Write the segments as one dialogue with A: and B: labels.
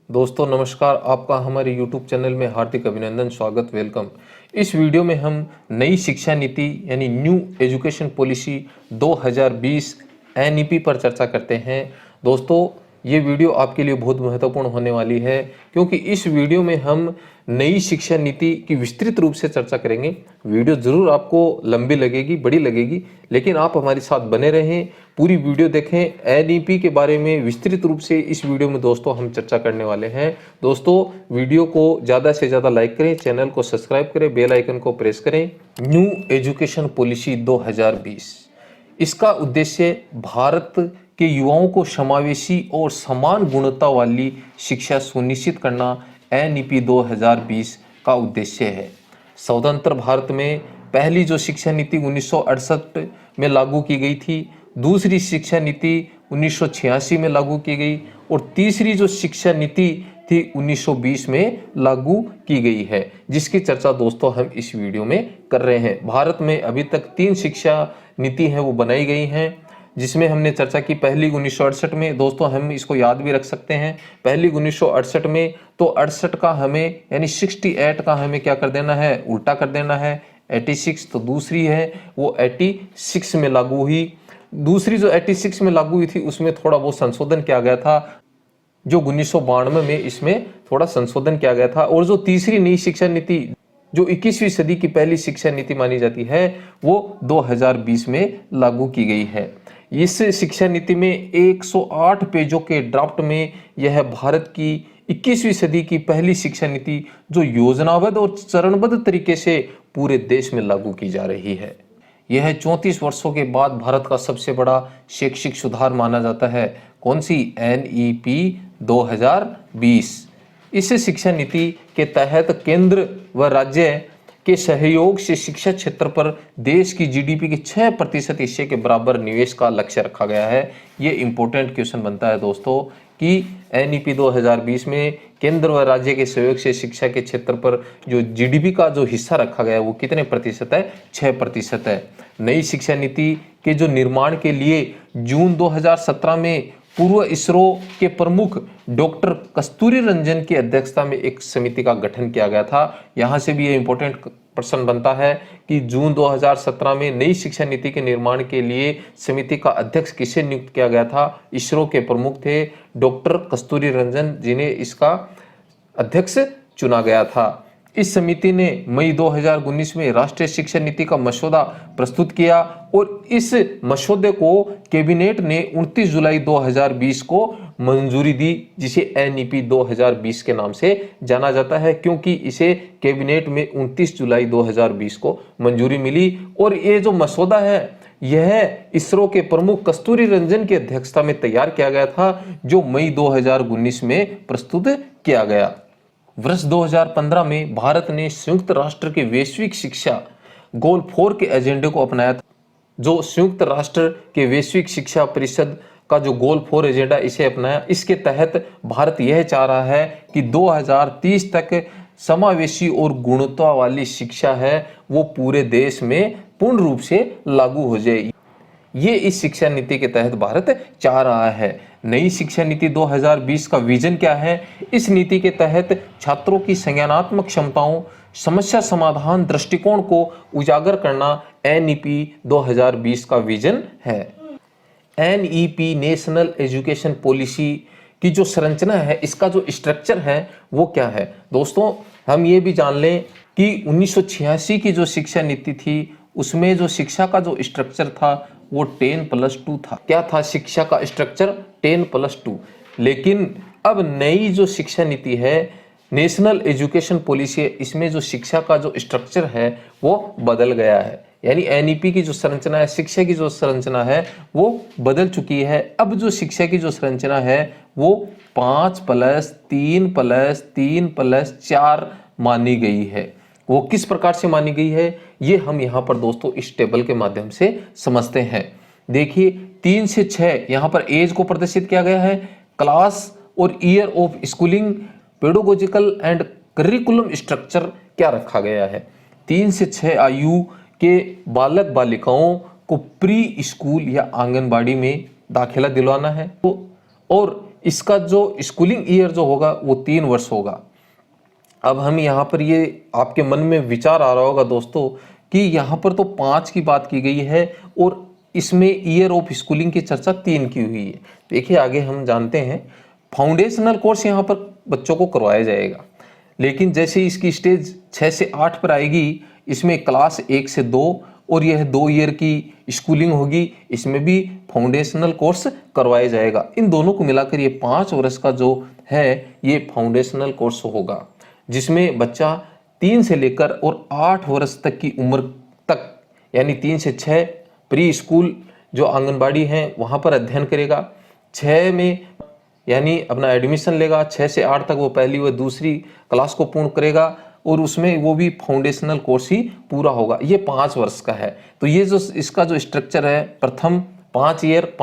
A: दोस्तों नमस्कार, आपका हमारे YouTube चैनल में हार्दिक अभिनंदन, स्वागत, वेलकम। इस वीडियो में हम नई शिक्षा नीति यानी न्यू एजुकेशन पॉलिसी 2020 NEP पर चर्चा करते हैं। दोस्तों ये वीडियो आपके लिए बहुत महत्वपूर्ण होने वाली है, क्योंकि इस वीडियो में हम नई शिक्षा नीति की विस्तृत रूप से चर्चा करेंगे। वीडियो ज़रूर आपको लंबी लगेगी, बड़ी लगेगी, लेकिन आप हमारे साथ बने रहें, पूरी वीडियो देखें। NEP के बारे में विस्तृत रूप से इस वीडियो में दोस्तों हम चर्चा करने वाले हैं। दोस्तों वीडियो को ज़्यादा से ज़्यादा लाइक करें, चैनल को सब्सक्राइब करें, बेल आइकन को प्रेस करें। न्यू एजुकेशन पॉलिसी 2020, इसका उद्देश्य भारत के युवाओं को समावेशी और समान गुणवत्ता वाली शिक्षा सुनिश्चित करना NEP 2020 का उद्देश्य है। स्वतंत्र भारत में पहली जो शिक्षा नीति 1968 में लागू की गई थी, दूसरी शिक्षा नीति 1986 में लागू की गई और तीसरी जो शिक्षा नीति थी 1920 में लागू की गई है, जिसकी चर्चा दोस्तों हम इस वीडियो में कर रहे हैं। भारत में अभी तक 3 शिक्षा नीति हैं वो बनाई गई हैं, जिसमें हमने चर्चा की पहली 1968 में। दोस्तों हम इसको याद भी रख सकते हैं, पहली 1968 में, तो 68 का हमें यानी 68 का हमें क्या कर देना है, उल्टा कर देना है 86। तो दूसरी है वो 86 में लागू हुई। दूसरी जो 86 में लागू हुई थी उसमें थोड़ा वो संशोधन किया गया था, जो 1992 में इसमें थोड़ा संशोधन किया गया था। और जो तीसरी नई शिक्षा नीति जो 21वीं सदी की पहली शिक्षा नीति मानी जाती है, वो 2020 में लागू की गई है। इस शिक्षा नीति में 108 पेजों के ड्राफ्ट में यह भारत की 21वीं सदी की पहली शिक्षा नीति जो योजनाबद्ध और चरणबद्ध तरीके से पूरे देश में लागू की जा रही है। यह 34 वर्षों के बाद भारत का सबसे बड़ा शैक्षिक सुधार माना जाता है। कौन सी? NEP 2020। इस शिक्षा नीति के तहत केंद्र व राज्य के सहयोग से शिक्षा क्षेत्र पर देश की GDP के 6% हिस्से के बराबर निवेश का लक्ष्य रखा गया है। ये इंपॉर्टेंट क्वेश्चन बनता है दोस्तों कि NEP 2020 में केंद्र व राज्य के सहयोग से शिक्षा के क्षेत्र पर जो GDP का जो हिस्सा रखा गया है वो कितने प्रतिशत है? 6% है। नई शिक्षा नीति के जो निर्माण के लिए जून 2017 में पूर्व इसरो के प्रमुख डॉक्टर कस्तूरी रंजन की अध्यक्षता में एक समिति का गठन किया गया था। यहाँ से भी ये इंपॉर्टेंट प्रश्न बनता है कि जून 2017 में नई शिक्षा नीति के निर्माण के लिए समिति का अध्यक्ष किसे नियुक्त किया गया था? इसरो के प्रमुख थे डॉक्टर कस्तूरी रंजन, जिन्हें इसका अध्यक्ष चुना गया था। इस समिति ने मई 2019 में राष्ट्रीय शिक्षा नीति का मसौदा प्रस्तुत किया और इस मसौदे को कैबिनेट ने 29 जुलाई 2020 को मंजूरी दी, जिसे NEP 2020 के नाम से जाना जाता है, क्योंकि इसे कैबिनेट में 29 जुलाई 2020 को मंजूरी मिली। और ये जो मसौदा है यह इसरो के प्रमुख कस्तूरी रंजन की अध्यक्षता में तैयार किया गया था, जो मई 2019 में प्रस्तुत किया गया। वर्ष 2015 में भारत ने संयुक्त राष्ट्र के वैश्विक शिक्षा गोल 4 के एजेंडे को अपनाया था। जो संयुक्त राष्ट्र के वैश्विक शिक्षा परिषद का जो गोल 4 एजेंडा इसे अपनाया, इसके तहत भारत यह चाह रहा है कि 2030 तक समावेशी और गुणवत्ता वाली शिक्षा है वो पूरे देश में पूर्ण रूप से लागू हो जाए। ये इस शिक्षा नीति के तहत भारत चाह रहा है। नई शिक्षा नीति 2020 का विजन क्या है? इस नीति के तहत छात्रों की संज्ञानात्मक क्षमताओं, समस्या समाधान दृष्टिकोण को उजागर करना NEP 2020 का विजन है। NEP नेशनल एजुकेशन पॉलिसी की जो संरचना है, इसका जो स्ट्रक्चर है वो क्या है? दोस्तों हम ये भी जान लें कि 1986 की जो शिक्षा नीति थी उसमें जो शिक्षा का जो स्ट्रक्चर था वो 10+2 था। क्या था शिक्षा का स्ट्रक्चर? 10+2। लेकिन अब नई जो शिक्षा नीति है, नेशनल एजुकेशन पॉलिसी है, इसमें जो शिक्षा का जो स्ट्रक्चर है वो बदल गया है। यानी NEP की जो संरचना है, शिक्षा की जो संरचना है वो बदल चुकी है। अब जो शिक्षा की जो संरचना है वो 5+3+3+4 मानी गई है। वो किस प्रकार से मानी गई है ये हम यहाँ पर दोस्तों इस टेबल के माध्यम से समझते हैं। देखिए 3 से 6 यहाँ पर एज को प्रदर्शित किया गया है, क्लास और year of schooling, pedagogical and curriculum structure क्या रखा गया है। 3 से 6 आयु के बालक बालिकाओं को प्री स्कूल या आंगनबाड़ी में दाखिला दिलवाना है, और इसका जो स्कूलिंग ईयर जो होगा वो 3 वर्ष होगा। अब हम यहाँ पर ये आपके मन में विचार आ रहा होगा दोस्तों कि यहाँ पर तो 5 की बात की गई है और इसमें ईयर ऑफ स्कूलिंग की चर्चा 3 की हुई है। देखिए आगे हम जानते हैं फाउंडेशनल कोर्स यहाँ पर बच्चों को करवाया जाएगा, लेकिन जैसे इसकी स्टेज 6 से 8 पर आएगी, इसमें क्लास 1 से 2 और यह 2 ईयर की स्कूलिंग होगी, इसमें भी फाउंडेशनल कोर्स करवाया जाएगा। इन दोनों को मिलाकर ये 5 वर्ष का जो है ये फाउंडेशनल कोर्स होगा, जिसमें बच्चा 3 से लेकर और 8 वर्ष तक की उम्र तक यानी 3 से 6 प्री स्कूल जो आंगनबाड़ी हैं वहाँ पर अध्ययन करेगा। 6 में यानी अपना एडमिशन लेगा, 6 से 8 तक वो पहली व दूसरी क्लास को पूर्ण करेगा और उसमें वो भी फाउंडेशनल कोर्स ही पूरा होगा। ये 5 वर्ष का है। तो ये जो इसका जो स्ट्रक्चर है, प्रथम 5 ईयर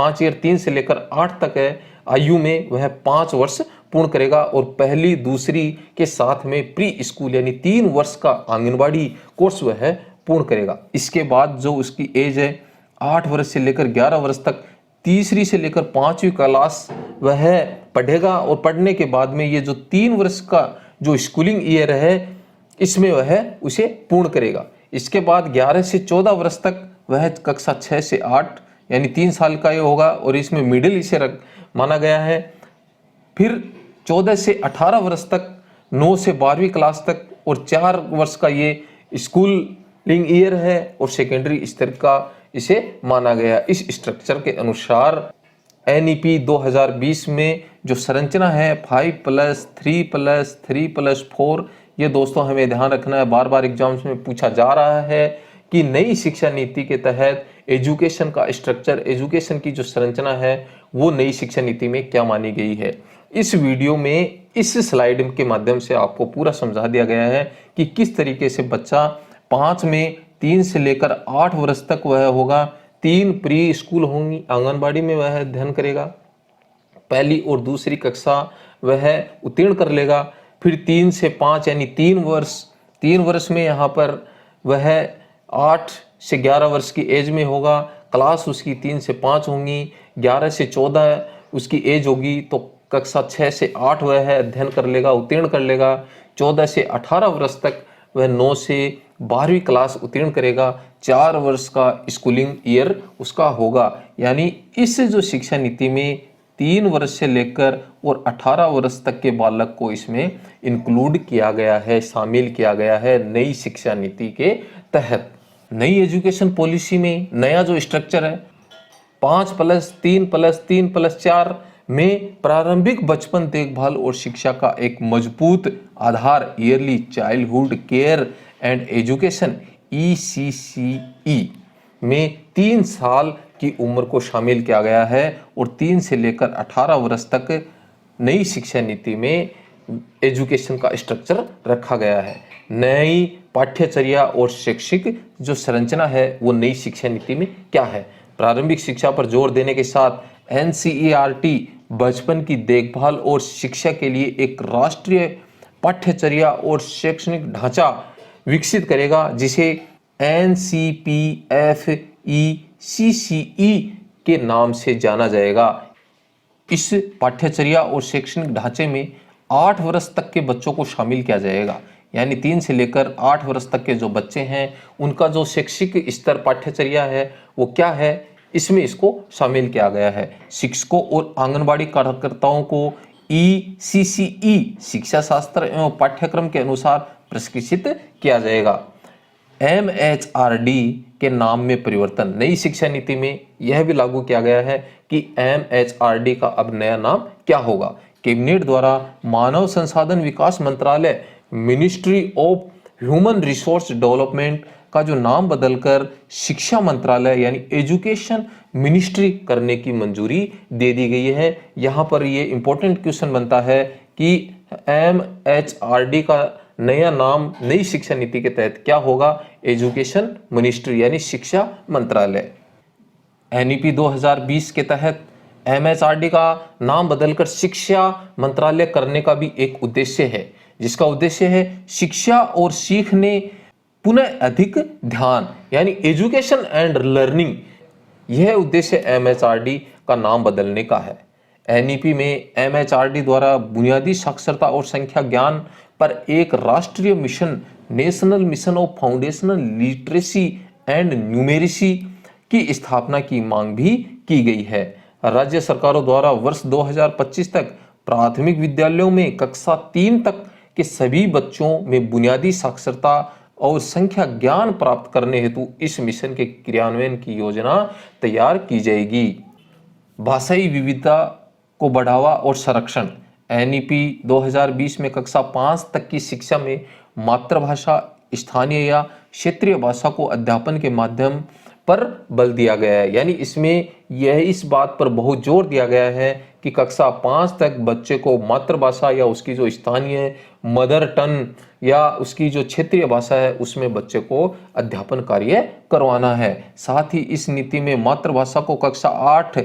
A: 3 से लेकर 8 तक है आयु में, वह 5 वर्ष पूर्ण करेगा और पहली दूसरी के साथ में प्री स्कूल यानी 3 वर्ष का आंगनबाड़ी कोर्स वह है पूर्ण करेगा। इसके बाद जो उसकी एज है 8 वर्ष से लेकर 11 वर्ष तक तीसरी से लेकर 5वीं क्लास वह पढ़ेगा और पढ़ने के बाद में ये जो 3 वर्ष का जो स्कूलिंग ईयर है इसमें वह उसे पूर्ण करेगा। इसके बाद 11 से 14 वर्ष तक वह कक्षा 6 से 8 यानी 3 साल का ये होगा और इसमें मिडिल इसे माना गया है। फिर 14 से 18 वर्ष तक 9 से 12वीं क्लास तक और 4 वर्ष का ये स्कूलिंग ईयर है और सेकेंडरी स्तर का इसे माना गया। इस स्ट्रक्चर के अनुसार NEP 2020 में जो संरचना है 5+3+3+4, ये दोस्तों हमें ध्यान रखना है, बार बार एग्जाम्स में पूछा जा रहा है कि नई शिक्षा नीति के तहत एजुकेशन का स्ट्रक्चर, एजुकेशन की जो संरचना है वो नई शिक्षा नीति में क्या मानी गई है। इस वीडियो में इस स्लाइड के माध्यम से आपको पूरा समझा दिया गया है कि किस तरीके से बच्चा 5 में 3 से लेकर 8 वर्ष तक वह होगा, 3 प्री स्कूल होंगी, आंगनबाड़ी में वह अध्ययन करेगा, पहली और दूसरी कक्षा वह उत्तीर्ण कर लेगा। फिर 3 से 5 यानी 3 वर्ष में यहाँ पर वह 8 से 11 वर्ष की एज में होगा, क्लास उसकी 3 से 5 होंगी, 11 से 14 उसकी एज होगी तो कक्षा 6 से 8 वह अध्ययन कर लेगा, उत्तीर्ण कर लेगा। 14 से 18 वर्ष तक वह 9 से 12वीं क्लास उत्तीर्ण करेगा, 4 वर्ष का स्कूलिंग ईयर उसका होगा। यानी इस जो शिक्षा नीति में 3 वर्ष से लेकर और 18 वर्ष तक के बालक को इसमें इंक्लूड किया गया है, शामिल किया गया है नई शिक्षा नीति के तहत। नई एजुकेशन पॉलिसी में नया जो स्ट्रक्चर है 5+3+3+4 में प्रारंभिक बचपन देखभाल और शिक्षा का एक मजबूत आधार early childhood care and education ECCE में 3 साल की उम्र को शामिल किया गया है और 3 से लेकर 18 वर्ष तक नई शिक्षा नीति में एजुकेशन का स्ट्रक्चर रखा गया है। नई पाठ्यचर्या और शैक्षिक जो संरचना है वो नई शिक्षा नीति में क्या है। प्रारंभिक शिक्षा पर जोर देने के साथ NCERT बचपन की देखभाल और शिक्षा के लिए एक राष्ट्रीय पाठ्यचर्या और शैक्षणिक ढांचा विकसित करेगा, जिसे NCPFECCE के नाम से जाना जाएगा। इस पाठ्यचर्या और शैक्षणिक ढांचे में 8 वर्ष तक के बच्चों को शामिल किया जाएगा, यानी 3 से लेकर 8 वर्ष तक के जो बच्चे हैं उनका जो शैक्षिक स्तर पाठ्यचर्या है वो क्या है, इसमें इसको शामिल किया गया है। शिक्षकों और आंगनबाड़ी कार्यकर्ताओं को ECCE शिक्षा शास्त्र एवं पाठ्यक्रम के अनुसार प्रशिक्षित किया जाएगा। MHRD के नाम में परिवर्तन, नई शिक्षा नीति में यह भी लागू किया गया है कि MHRD का अब नया नाम क्या होगा। कैबिनेट द्वारा मानव संसाधन विकास मंत्रालय ministry of human resource development का जो नाम बदलकर शिक्षा मंत्रालय यानी एजुकेशन मिनिस्ट्री करने की मंजूरी दे दी गई है। यहाँ पर ये इंपॉर्टेंट क्वेश्चन बनता है कि MHRD का नया नाम नई शिक्षा नीति के तहत क्या होगा, एजुकेशन मिनिस्ट्री यानी शिक्षा मंत्रालय। NEP 2020 के तहत MHRD का नाम बदलकर शिक्षा मंत्रालय करने का भी एक उद्देश्य है, जिसका उद्देश्य है शिक्षा और सीखने पुनः अधिक ध्यान यानी एजुकेशन एंड लर्निंग। यह उद्देश्य MHRD का नाम बदलने का है। एनईपी में एमएचआरडी द्वारा बुनियादी साक्षरता और संख्या ज्ञान पर एक राष्ट्रीय mission, national mission of foundational literacy and numeracy की स्थापना की मांग भी की गई है। राज्य सरकारों द्वारा वर्ष 2025 तक प्राथमिक विद्यालयों में कक्षा 3 तक के सभी बच्चों में बुनियादी साक्षरता और संख्या ज्ञान प्राप्त करने हेतु इस मिशन के क्रियान्वयन की योजना तैयार की जाएगी। भाषाई विविधता को बढ़ावा और संरक्षण। एनईपी 2020 में कक्षा 5 तक की शिक्षा में मातृभाषा, स्थानीय या क्षेत्रीय भाषा को अध्यापन के माध्यम पर बल दिया गया है। यानी इसमें यह इस बात पर बहुत जोर दिया गया है कि कक्षा 5 तक बच्चे को मातृभाषा या उसकी जो स्थानीय मदर टंग या उसकी जो क्षेत्रीय भाषा है उसमें बच्चे को अध्यापन कार्य करवाना है। साथ ही इस नीति में मातृभाषा को कक्षा 8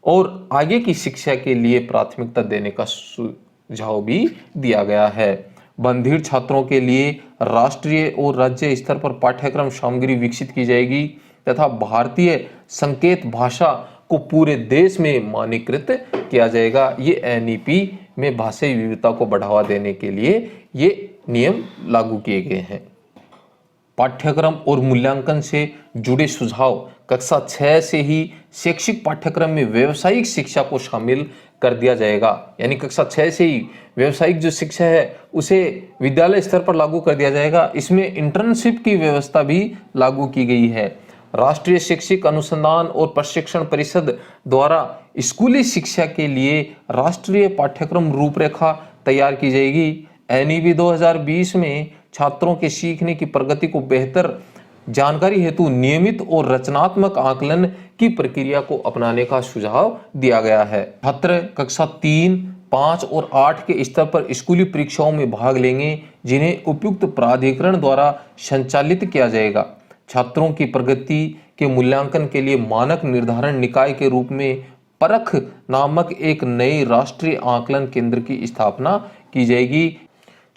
A: और आगे की शिक्षा के लिए प्राथमिकता देने का सुझाव भी दिया गया है। बंधिर छात्रों के लिए राष्ट्रीय और राज्य स्तर पर पाठ्यक्रम सामग्री विकसित की जाएगी तथा भारतीय संकेत भाषा को पूरे देश में मानकीकृत किया जाएगा। ये एनईपी में भाषाई विविधता को बढ़ावा देने के लिए ये नियम लागू किए गए हैं। पाठ्यक्रम और मूल्यांकन से जुड़े सुझाव। कक्षा 6 से ही शैक्षिक पाठ्यक्रम में व्यावसायिक शिक्षा को शामिल कर दिया जाएगा। यानी कक्षा 6 से ही व्यावसायिक जो शिक्षा है उसे विद्यालय स्तर पर लागू कर दिया जाएगा। इसमें इंटर्नशिप की व्यवस्था भी लागू की गई है। राष्ट्रीय शैक्षिक अनुसंधान और प्रशिक्षण परिषद द्वारा स्कूली शिक्षा के लिए राष्ट्रीय पाठ्यक्रम रूपरेखा तैयार की जाएगी। एनईपी 2020 में छात्रों के सीखने की प्रगति को बेहतर जानकारी हेतु नियमित और रचनात्मक आकलन की प्रक्रिया को अपनाने का सुझाव दिया गया है। छात्र कक्षा 3, 5 और 8 के स्तर पर स्कूली परीक्षाओं में भाग लेंगे जिन्हें उपयुक्त प्राधिकरण द्वारा संचालित किया जाएगा। छात्रों की प्रगति के मूल्यांकन के लिए मानक निर्धारण निकाय के रूप में परख नामक एक नए राष्ट्रीय आकलन केंद्र की स्थापना की जाएगी।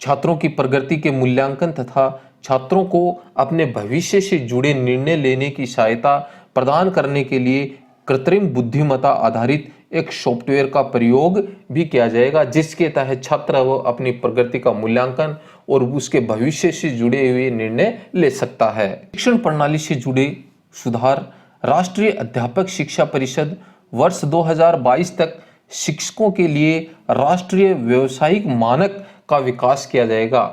A: छात्रों की प्रगति के मूल्यांकन तथा छात्रों को अपने भविष्य से जुड़े निर्णय लेने की सहायता प्रदान करने के लिए कृत्रिम बुद्धिमत्ता आधारित एक सॉफ्टवेयर का प्रयोग भी किया जाएगा, जिसके तहत छात्र वो अपनी प्रगति का मूल्यांकन और उसके भविष्य से जुड़े हुए निर्णय ले सकता है। शिक्षण प्रणाली से जुड़े सुधार। राष्ट्रीय अध्यापक शिक्षा परिषद वर्ष 2022 तक शिक्षकों के लिए राष्ट्रीय व्यावसायिक मानक का विकास किया जाएगा।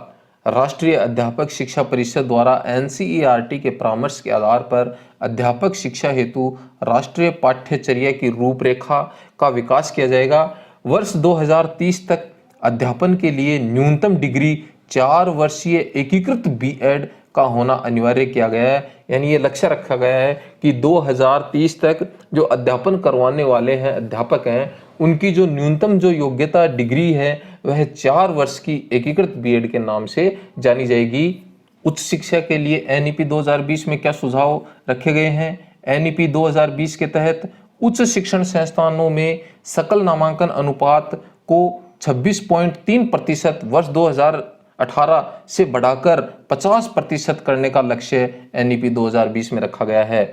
A: राष्ट्रीय अध्यापक शिक्षा परिषद द्वारा एनसीईआरटी के परामर्श के आधार पर अध्यापक शिक्षा हेतु राष्ट्रीय पाठ्यचर्या की रूपरेखा का विकास किया जाएगा। वर्ष 2030 तक अध्यापन के लिए न्यूनतम डिग्री 4 वर्षीय एकीकृत बीएड का होना अनिवार्य किया गया है। यानी ये लक्ष्य रखा गया है कि 2030 तक जो अध्यापन करवाने वाले हैं अध्यापक हैं उनकी जो न्यूनतम जो योग्यता डिग्री है वह 4 वर्ष की एकीकृत बीएड के नाम से जानी जाएगी। उच्च शिक्षा के लिए एनईपी 2020 में क्या सुझाव रखे गए हैं? एनईपी 2020 के तहत उच्च शिक्षण संस्थानों में सकल नामांकन अनुपात को 26.3% वर्ष 2018 से बढ़ाकर 50% करने का लक्ष्य एनईपी 2020 में रखा गया है।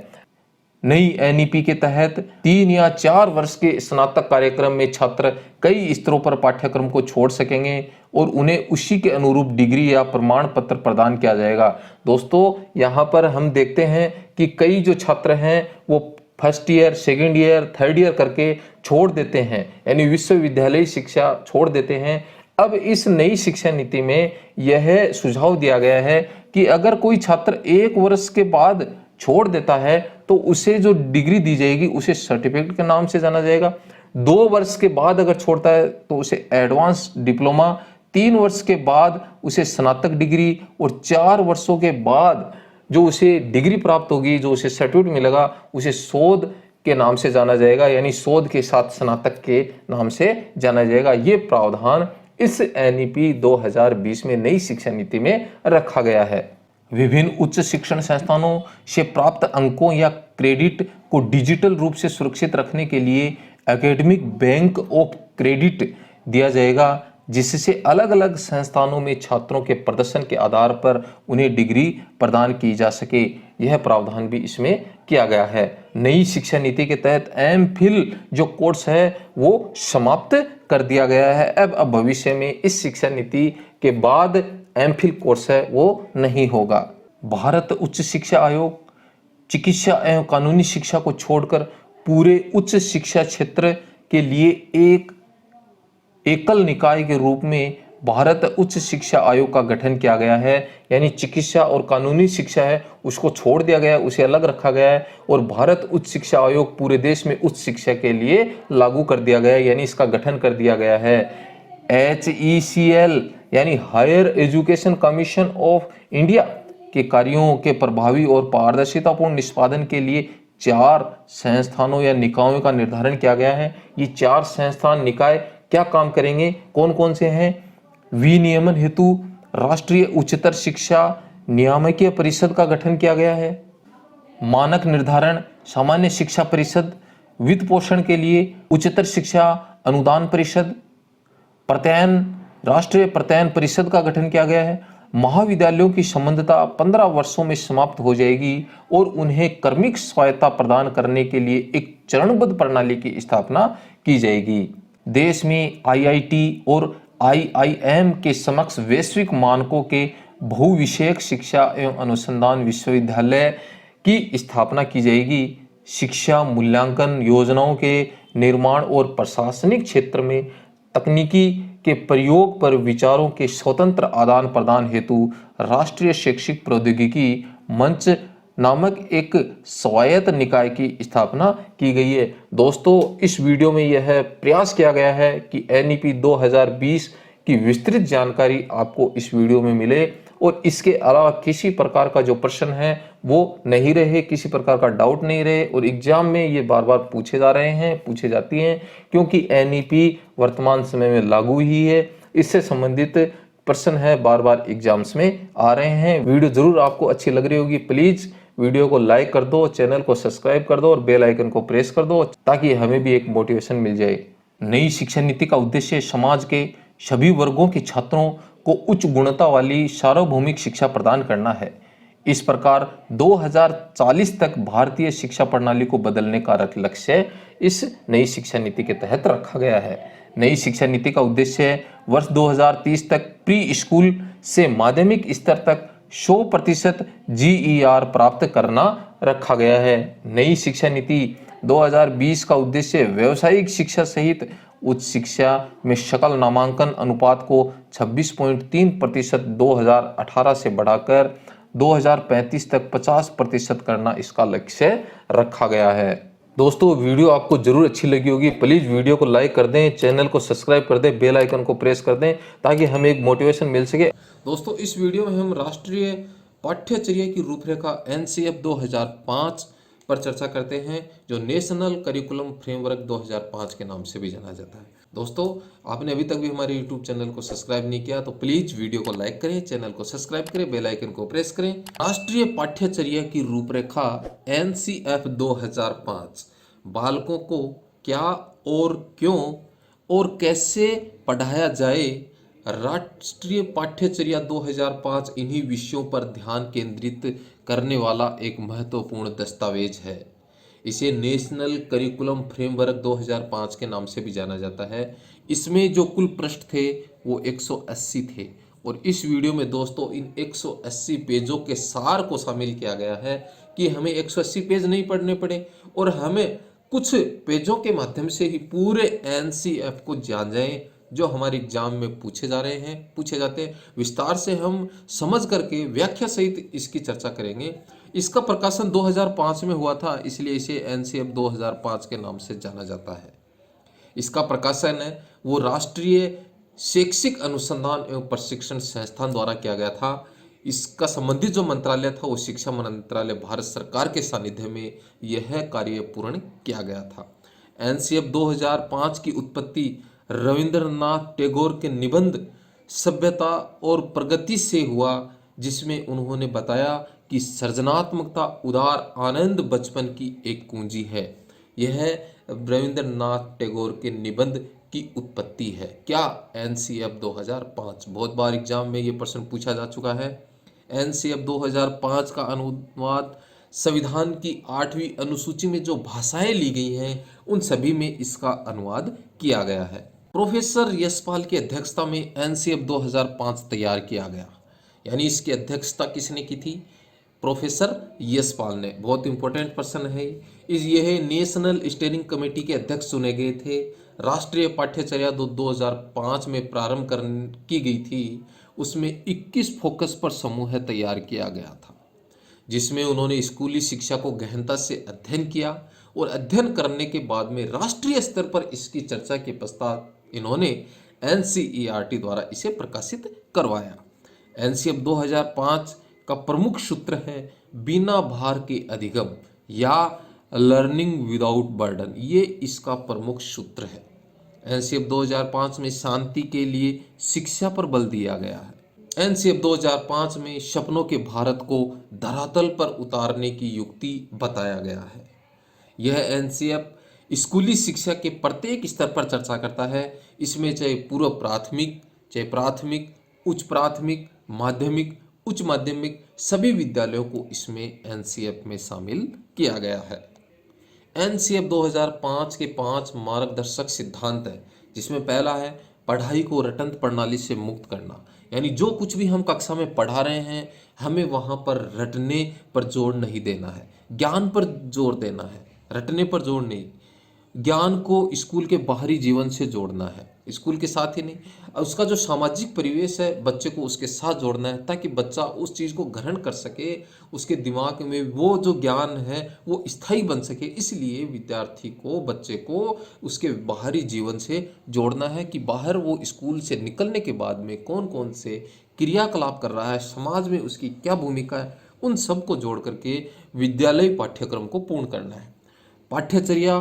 A: नई एनईपी के तहत 3 या 4 वर्ष के स्नातक कार्यक्रम में छात्र कई स्तरों पर पाठ्यक्रम को छोड़ सकेंगे और उन्हें उसी के अनुरूप डिग्री या प्रमाण पत्र प्रदान किया जाएगा। दोस्तों यहाँ पर हम देखते हैं कि कई जो छात्र हैं वो first year, second year, third year करके छोड़ देते हैं, यानी विश्वविद्यालय शिक्षा छोड़ देते हैं। अब इस नई शिक्षा नीति में यह सुझाव दिया गया है कि अगर कोई छात्र 1 वर्ष के बाद छोड़ देता है तो उसे जो डिग्री दी जाएगी उसे सर्टिफिकेट के नाम से जाना जाएगा। 2 वर्ष के बाद अगर छोड़ता है तो उसे एडवांस डिप्लोमा, 3 वर्ष के बाद उसे स्नातक डिग्री और 4 वर्षों के बाद जो उसे डिग्री प्राप्त होगी, जो उसे सर्टिफिकेट मिलेगा, उसे शोध के नाम से जाना जाएगा, यानी शोध के साथ स्नातक के नाम से जाना जाएगा। ये प्रावधान इस एनईपी 2020 में नई शिक्षा नीति में रखा गया है। विभिन्न उच्च शिक्षण संस्थानों से प्राप्त अंकों या क्रेडिट को डिजिटल रूप से सुरक्षित रखने के लिए एकेडमिक बैंक ऑफ क्रेडिट दिया जाएगा, जिससे अलग अलग संस्थानों में छात्रों के प्रदर्शन के आधार पर उन्हें डिग्री प्रदान की जा सके। यह प्रावधान भी इसमें किया गया है। नई शिक्षा नीति के तहत एमफिल जो कोर्स है वो समाप्त कर दिया गया है। अब भविष्य में इस शिक्षा नीति के बाद एमफिल कोर्स है वो नहीं होगा। भारत उच्च शिक्षा आयोग चिकित्सा एवं कानूनी शिक्षा को छोड़कर पूरे उच्च शिक्षा क्षेत्र के लिए एक एकल निकाय के रूप में भारत उच्च शिक्षा आयोग का गठन किया गया है। यानी चिकित्सा और कानूनी शिक्षा है उसको छोड़ दिया गया है, उसे अलग रखा गया है और भारत उच्च शिक्षा आयोग पूरे देश में उच्च शिक्षा के लिए लागू कर दिया गया है, यानी इसका गठन कर दिया गया है। HECL यानी higher education commission of India के कार्यों के प्रभावी और पारदर्शितापूर्ण निष्पादन के लिए 4 संस्थानों या निकायों का निर्धारण किया गया है। ये 4 संस्थान निकाय क्या काम करेंगे, कौन कौन से हैं? विनियमन हेतु राष्ट्रीय उच्चतर शिक्षा नियामकीय परिषद का गठन किया गया है। मानक निर्धारण सामान्य शिक्षा परिषद, वित्त पोषण के लिए उच्चतर शिक्षा अनुदान परिषद, प्रत्ययन राष्ट्रीय प्रत्ययन परिषद का गठन किया गया है। महाविद्यालयों की संबद्धता 15 वर्षों में समाप्त हो जाएगी और उन्हें क्रमिक स्वायत्तता प्रदान करने के लिए एक चरणबद्ध प्रणाली की स्थापना की जाएगी। देश में IIT और IIM के समक्ष वैश्विक मानकों के बहुविषयक शिक्षा एवं अनुसंधान विश्वविद्यालय की स्थापना की जाएगी। शिक्षा मूल्यांकन योजनाओं के निर्माण और प्रशासनिक क्षेत्र में तकनीकी के प्रयोग पर विचारों के स्वतंत्र आदान प्रदान हेतु राष्ट्रीय शैक्षिक प्रौद्योगिकी मंच नामक एक स्वायत्त निकाय की स्थापना की गई है। दोस्तों, इस वीडियो में यह प्रयास किया गया है कि NEP 2020 की विस्तृत जानकारी आपको इस वीडियो में मिले और इसके अलावा किसी प्रकार का जो प्रश्न है वो नहीं रहे, किसी प्रकार का डाउट नहीं रहे और एग्जाम में ये बार बार पूछे जा रहे हैं, पूछे जाती हैं, क्योंकि NEP वर्तमान समय में लागू ही है। इससे संबंधित प्रश्न है बार बार एग्जाम्स में आ रहे हैं। वीडियो जरूर आपको अच्छी लग रही होगी। प्लीज वीडियो को लाइक कर दो, चैनल को सब्सक्राइब कर दो और बेल आइकन को प्रेस कर दो ताकि हमें भी एक मोटिवेशन मिल जाए। नई शिक्षा नीति का उद्देश्य समाज के सभी वर्गों के छात्रों को उच्च गुणवत्ता वाली सार्वभौमिक शिक्षा प्रदान करना है। इस प्रकार 2040 तक भारतीय शिक्षा प्रणाली को बदलने का लक्ष्य इस नई शिक्षा नीति के तहत रखा गया है। नई शिक्षा नीति का उद्देश्य वर्ष 2030 तक प्री स्कूल से माध्यमिक स्तर तक 100% GER प्राप्त करना रखा गया है। नई शिक्षा नीति 2020 का उद्देश्य व्यावसायिक शिक्षा सहित उच्च शिक्षा में सकल नामांकन अनुपात को 26.3% 2018 से बढ़ाकर 2035 तक 50% करना इसका लक्ष्य रखा गया है। दोस्तों, वीडियो आपको जरूर अच्छी लगी होगी। प्लीज वीडियो को लाइक कर दें, चैनल को सब्सक्राइब कर दें, बेल आइकन को प्रेस कर दें ताकि हमें एक मोटिवेशन मिल सके। दोस्तों, इस वीडियो में हम राष्ट्रीय पाठ्यचर्या की रूपरेखा NCF 2005 पर चर्चा करते हैं, जो नेशनल करिकुलम फ्रेमवर्क 2005 के नाम से भी जाना जाता है। दोस्तों, आपने अभी तक भी हमारे YouTube चैनल को सब्सक्राइब नहीं किया तो प्लीज वीडियो को लाइक करें, चैनल को सब्सक्राइब करें, बेल आइकन को प्रेस करें। राष्ट्रीय पाठ्यचर्या की रूपरेखा NCF 2005 बालकों को क्या और क्यों और कैसे पढ़ाया जाए। राष्ट्रीय पाठ्यचर्या 2005 इन्हीं विषयों पर ध्यान केंद्रित करने वाला एक महत्वपूर्ण दस्तावेज है। इसे नेशनल करिकुलम फ्रेमवर्क 2005 के नाम से भी जाना जाता है। इसमें जो कुल पृष्ठ थे वो 180 थे और इस वीडियो में दोस्तों इन 180 पेजों के सार को शामिल किया गया है कि हमें 180 पेज नहीं पढ़ने पड़े और हमें कुछ पेजों के माध्यम से ही पूरे NCF को जान जाएं जो हमारे एग्जाम में पूछे जाते हैं। विस्तार से हम समझ करके व्याख्या सहित इसकी चर्चा करेंगे। इसका प्रकाशन 2005 में हुआ था, इसलिए इसे NCF 2005 के नाम से जाना जाता है। इसका प्रकाशन है वो राष्ट्रीय शैक्षिक अनुसंधान एवं प्रशिक्षण संस्थान द्वारा किया गया था। इसका संबंधित जो मंत्रालय था वो शिक्षा मंत्रालय भारत सरकार के सानिध्य में यह कार्य पूर्ण किया गया था। NCF 2005 की उत्पत्ति रविंद्रनाथ टैगोर के निबंध सभ्यता और प्रगति से हुआ, जिसमें उन्होंने बताया कि सृजनात्मकता उदार आनंद बचपन की एक कुंजी है। यह रविंद्रनाथ टैगोर के निबंध की उत्पत्ति है। क्या NCF 2005 बहुत बार एग्जाम में ये प्रश्न पूछा जा चुका है। NCF 2005 का अनुवाद संविधान की 8वीं अनुसूची में जो भाषाएं ली गई हैं उन सभी में इसका अनुवाद किया गया है। प्रोफेसर यशपाल की अध्यक्षता में एनसीएफ 2005 तैयार किया गया, यानी इसकी अध्यक्षता किसने की थी? प्रोफेसर यशपाल ने। बहुत इंपॉर्टेंट पर्सन है। यह नेशनल स्टीयरिंग कमेटी के अध्यक्ष चुने गए थे। राष्ट्रीय पाठ्यचर्या 2005 में प्रारंभ की गई थी, उसमें 21 फोकस पर समूह तैयार किया गया था, जिसमें उन्होंने स्कूली शिक्षा को गहनता से अध्ययन किया और अध्ययन करने के बाद में राष्ट्रीय स्तर पर इसकी चर्चा के पश्चात इन्होंने एनसीईआरटी द्वारा इसे प्रकाशित करवाया। एनसीएफ 2005 का प्रमुख सूत्र है बिना भार के अधिगम या लर्निंग विदाउट बर्डन, ये इसका प्रमुख सूत्र है। एनसीएफ 2005 में शांति के लिए शिक्षा पर बल दिया गया है। एनसीएफ 2005 में सपनों के भारत को धरातल पर उतारने की युक्ति बताया गया है। यह एनसीएफ स्कूली शिक्षा के प्रत्येक स्तर पर चर्चा करता है। इसमें चाहे पूर्व प्राथमिक, चाहे प्राथमिक, उच्च प्राथमिक, माध्यमिक, उच्च माध्यमिक, सभी विद्यालयों को इसमें एनसीएफ में शामिल किया गया है। एनसीएफ 2005 के 5 मार्गदर्शक सिद्धांत है, जिसमें पहला है पढ़ाई को रटंत प्रणाली से मुक्त करना, यानी जो कुछ भी हम कक्षा में पढ़ा रहे हैं हमें वहाँ पर रटने पर जोर नहीं देना है, ज्ञान पर जोर देना है, रटने पर जोर नहीं। ज्ञान को स्कूल के बाहरी जीवन से जोड़ना है, स्कूल के साथ ही नहीं, उसका जो सामाजिक परिवेश है बच्चे को उसके साथ जोड़ना है, ताकि बच्चा उस चीज़ को ग्रहण कर सके, उसके दिमाग में वो जो ज्ञान है वो स्थायी बन सके। इसलिए विद्यार्थी को, बच्चे को उसके बाहरी जीवन से जोड़ना है कि बाहर वो स्कूल से निकलने के बाद में कौन कौन से क्रियाकलाप कर रहा है, समाज में उसकी क्या भूमिका है, उन सब को जोड़ करके विद्यालय पाठ्यक्रम को पूर्ण करना है। पाठ्यचर्या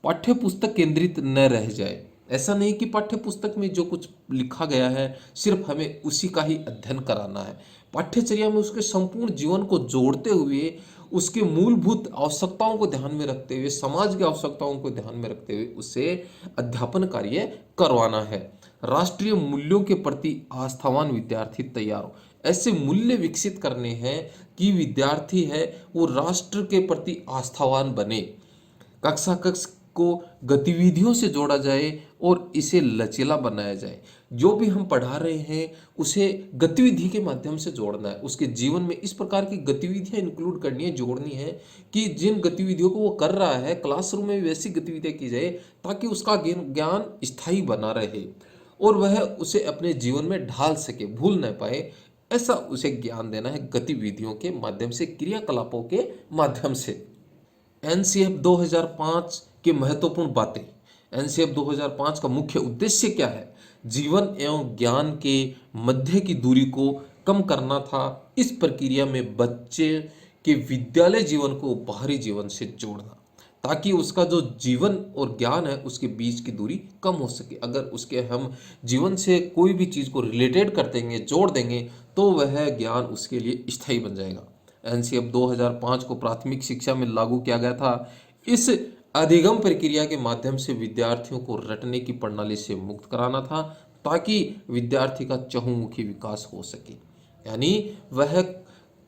A: पाठ्य पुस्तक केंद्रित न रह जाए। ऐसा नहीं कि पाठ्य पुस्तक में जो कुछ लिखा गया है सिर्फ हमें उसी का ही अध्ययन कराना है। पाठ्यचर्या में उसके संपूर्ण जीवन को जोड़ते हुए, उसके मूलभूत आवश्यकताओं को ध्यान में रखते हुए, समाज की आवश्यकताओं को ध्यान में रखते हुए उसे अध्यापन कार्य करवाना है। राष्ट्रीय मूल्यों के प्रति आस्थावान विद्यार्थी तैयार हो। ऐसे मूल्य विकसित करने हैं कि विद्यार्थी है वो राष्ट्र के प्रति आस्थावान बने। कक्षा कक्ष को गतिविधियों से जोड़ा जाए और इसे लचीला बनाया जाए। जो भी हम पढ़ा रहे हैं उसे गतिविधि के माध्यम से जोड़ना है। उसके जीवन में इस प्रकार की गतिविधियां इंक्लूड करनी है, जोड़नी है कि जिन गतिविधियों को वो कर रहा है क्लासरूम में वैसी गतिविधियां की जाए ताकि उसका ज्ञान स्थायी बना रहे और वह उसे अपने जीवन में ढाल सके, भूल न पाए। ऐसा उसे ज्ञान देना है गतिविधियों के माध्यम से, क्रियाकलापों के माध्यम से। एनसीएफ 2005 की महत्वपूर्ण बातें। एनसीएफ 2005 का मुख्य उद्देश्य क्या है? जीवन एवं ज्ञान के मध्य की दूरी को कम करना था। इस प्रक्रिया में बच्चे के विद्यालय जीवन को बाहरी जीवन से जोड़ना, ताकि उसका जो जीवन और ज्ञान है उसके बीच की दूरी कम हो सके। अगर उसके हम जीवन से कोई भी चीज़ को रिलेटेड कर देंगे, जोड़ देंगे, तो वह ज्ञान उसके लिए स्थायी बन जाएगा। एनसीएफ 2005 को प्राथमिक शिक्षा में लागू किया गया था। इस अधिगम प्रक्रिया के माध्यम से विद्यार्थियों को रटने की प्रणाली से मुक्त कराना था, ताकि विद्यार्थी का चहुमुखी विकास हो सके। यानी वह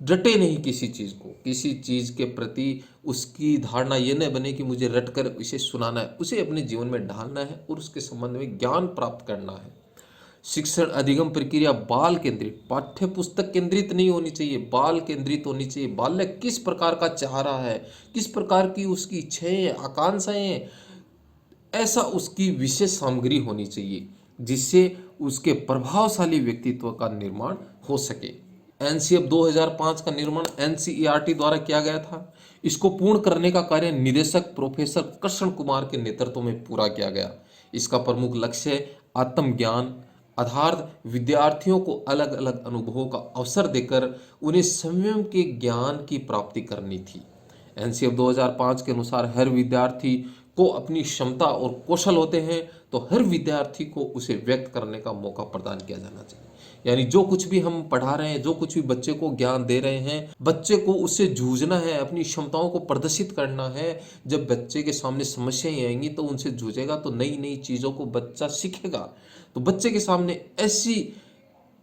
A: रटे नहीं किसी चीज़ को, किसी चीज़ के प्रति उसकी धारणा ये न बने कि मुझे रट कर इसे सुनाना है, उसे अपने जीवन में ढालना है और उसके संबंध में ज्ञान प्राप्त करना है। शिक्षण अधिगम प्रक्रिया बाल केंद्रित, पाठ्य पुस्तक केंद्रित नहीं होनी चाहिए, बाल केंद्रित होनी चाहिए। बालक किस प्रकार का चाह रहा है, किस प्रकार की उसकी इच्छाएं, आकांक्षाएं, ऐसा उसकी विशेष सामग्री होनी चाहिए जिससे उसके प्रभावशाली व्यक्तित्व का निर्माण हो सके। एनसीएफ 2005 का निर्माण एनसीईआरटी द्वारा किया गया था। इसको पूर्ण करने का कार्य निदेशक प्रोफेसर कृष्ण कुमार के नेतृत्व में पूरा किया गया। इसका प्रमुख लक्ष्य आत्मज्ञान आधार विद्यार्थियों को अलग अलग अनुभवों का अवसर देकर उन्हें स्वयं के ज्ञान की प्राप्ति करनी थी। एनसीएफ 2005 के अनुसार हर विद्यार्थी को अपनी क्षमता और कौशल होते हैं, तो हर विद्यार्थी को उसे व्यक्त करने का मौका प्रदान किया जाना चाहिए। यानी जो कुछ भी हम पढ़ा रहे हैं, जो कुछ भी बच्चे को ज्ञान दे रहे हैं, बच्चे को उससे जूझना है, अपनी क्षमताओं को प्रदर्शित करना है। जब बच्चे के सामने समस्याएं आएंगी तो उनसे जूझेगा, तो नई नई चीज़ों को बच्चा सीखेगा। तो बच्चे के सामने ऐसी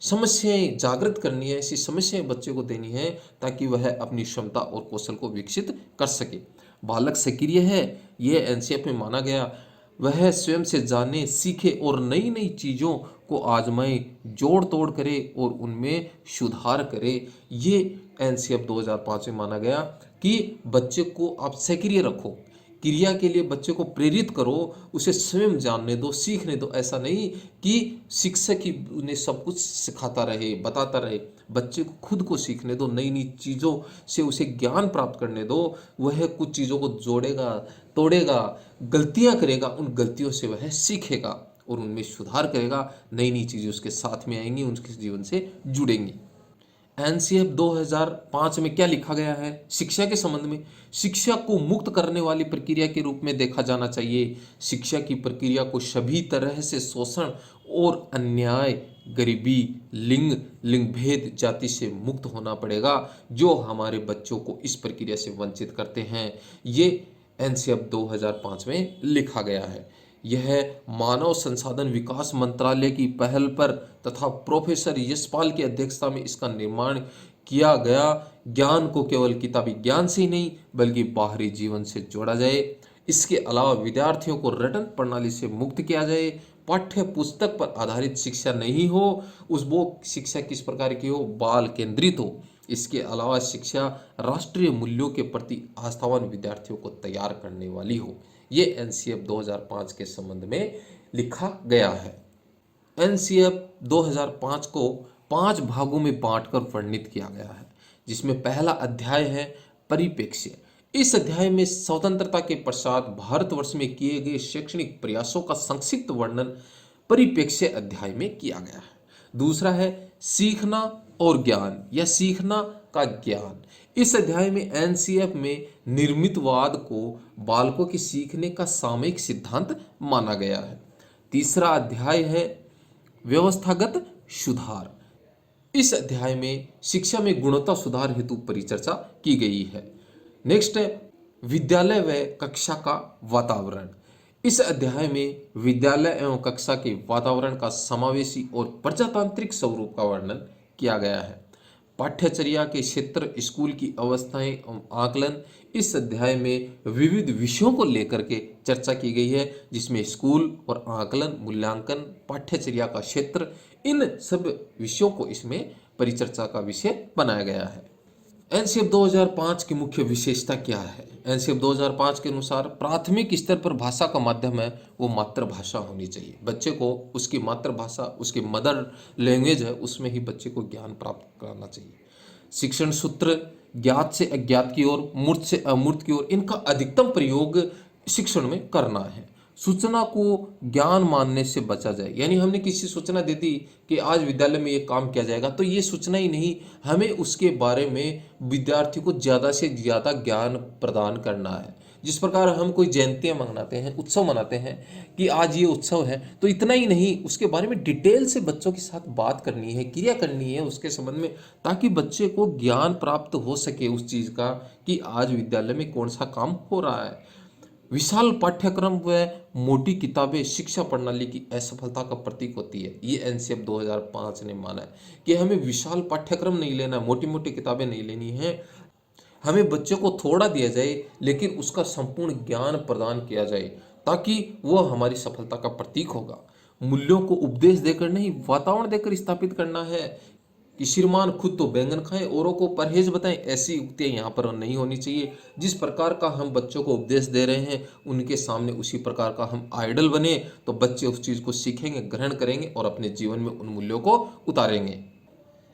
A: समस्याएं जागृत करनी है, ऐसी समस्याएं बच्चे को देनी है ताकि वह अपनी क्षमता और कौशल को विकसित कर सके। बालक सक्रिय है, यह एनसीएफ में माना गया। वह स्वयं से जाने, सीखे और नई नई चीज़ों को आजमाए, जोड़ तोड़ करे और उनमें सुधार करे। ये एनसीएफ 2005 में माना गया कि बच्चे को आप सक्रिय रखो, क्रिया के लिए बच्चे को प्रेरित करो, उसे स्वयं जानने दो, सीखने दो। ऐसा नहीं कि शिक्षक ही उन्हें सब कुछ सिखाता रहे, बताता रहे। बच्चे को खुद को सीखने दो, नई नई चीज़ों से उसे ज्ञान प्राप्त करने दो। वह कुछ चीज़ों को जोड़ेगा, तोड़ेगा, गलतियां करेगा, उन गलतियों से वह सीखेगा और उनमें सुधार करेगा। नई नई चीज़ें उसके साथ में आएंगी, उनके जीवन से जुड़ेंगी। एनसीएफ 2005 में क्या लिखा गया है शिक्षा के संबंध में? शिक्षा को मुक्त करने वाली प्रक्रिया के रूप में देखा जाना चाहिए। शिक्षा की प्रक्रिया को सभी तरह से शोषण और अन्याय, गरीबी, लिंग भेद, जाति से मुक्त होना पड़ेगा जो हमारे बच्चों को इस प्रक्रिया से वंचित करते हैं। ये एनसीएफ 2005 में लिखा गया है। यह मानव संसाधन विकास मंत्रालय की पहल पर तथा प्रोफेसर यशपाल की अध्यक्षता में इसका निर्माण किया गया। ज्ञान को केवल किताबी ज्ञान से ही नहीं बल्कि बाहरी जीवन से जोड़ा जाए। इसके अलावा विद्यार्थियों को रटन प्रणाली से मुक्त किया जाए। पाठ्य पुस्तक पर आधारित शिक्षा नहीं हो, वो शिक्षा किस प्रकार की हो? बाल केंद्रित हो। इसके अलावा शिक्षा राष्ट्रीय मूल्यों के प्रति आस्थावान विद्यार्थियों को तैयार करने वाली हो। ये एनसीएफ 2005 के संबंध में लिखा गया है। एनसीएफ 2005 को 5 भागों में बांटकर वर्णित किया गया है, जिसमें पहला अध्याय है परिप्रेक्ष्य। इस अध्याय में स्वतंत्रता के पश्चात भारतवर्ष में किए गए शैक्षणिक प्रयासों का संक्षिप्त वर्णन परिप्रेक्ष्य अध्याय में किया गया है। दूसरा है सीखना और ज्ञान या सीखना का ज्ञान। इस अध्याय में एनसीएफ में निर्मितवाद को बालकों के सीखने का सामयिक सिद्धांत माना गया है। तीसरा अध्याय है व्यवस्थागत सुधार। इस अध्याय में शिक्षा में गुणवत्ता सुधार हेतु परिचर्चा की गई है। नेक्स्ट है विद्यालय व कक्षा का वातावरण। इस अध्याय में विद्यालय एवं कक्षा के वातावरण का समावेशी और प्रजातांत्रिक स्वरूप का वर्णन किया गया है। पाठ्यचर्या के क्षेत्र, स्कूल की अवस्थाएं एवं आकलन। इस अध्याय में विविध विषयों को लेकर के चर्चा की गई है, जिसमें स्कूल और आकलन, मूल्यांकन, पाठ्यचर्या का क्षेत्र, इन सब विषयों को इसमें परिचर्चा का विषय बनाया गया है। एनसीएफ 2005 की मुख्य विशेषता क्या है? एनसीएफ 2005 के अनुसार प्राथमिक स्तर पर भाषा का माध्यम है वो मातृभाषा होनी चाहिए। बच्चे को उसकी मातृभाषा, उसकी मदर लैंग्वेज है, उसमें ही बच्चे को ज्ञान प्राप्त कराना चाहिए। शिक्षण सूत्र ज्ञात से अज्ञात की ओर, मूर्त से अमूर्त की ओर, इनका अधिकतम प्रयोग शिक्षण में करना है। सूचना को ज्ञान मानने से बचा जाए, यानी हमने किसी सूचना दे दी कि आज विद्यालय में ये काम किया जाएगा, तो ये सूचना ही नहीं, हमें उसके बारे में विद्यार्थी को ज़्यादा से ज़्यादा ज्ञान प्रदान करना है। जिस प्रकार हम कोई जयंतियाँ मनाते हैं, उत्सव मनाते हैं कि आज ये उत्सव है, तो इतना ही नहीं, उसके बारे में डिटेल से बच्चों के साथ बात करनी है, क्रिया करनी है उसके संबंध में, ताकि बच्चे को ज्ञान प्राप्त हो सके उस चीज़ का कि आज विद्यालय में कौन सा काम हो रहा है। विशाल पाठ्यक्रम व मोटी किताबें शिक्षा प्रणाली की असफलता का प्रतीक होती है। ये एनसीएफ 2005 ने माना है कि हमें विशाल पाठ्यक्रम नहीं लेना, मोटी मोटी किताबें नहीं लेनी है। हमें बच्चे को थोड़ा दिया जाए लेकिन उसका संपूर्ण ज्ञान प्रदान किया जाए, ताकि वह हमारी सफलता का प्रतीक होगा। मूल्यों को उपदेश देकर नहीं, वातावरण देकर स्थापित करना है कि श्रीमान खुद तो बैंगन खाएं, औरों को परहेज बताएं, ऐसी उक्तियां यहाँ पर नहीं होनी चाहिए। जिस प्रकार का हम बच्चों को उपदेश दे रहे हैं, उनके सामने उसी प्रकार का हम आइडल बने, तो बच्चे उस चीज़ को सीखेंगे, ग्रहण करेंगे और अपने जीवन में उन मूल्यों को उतारेंगे।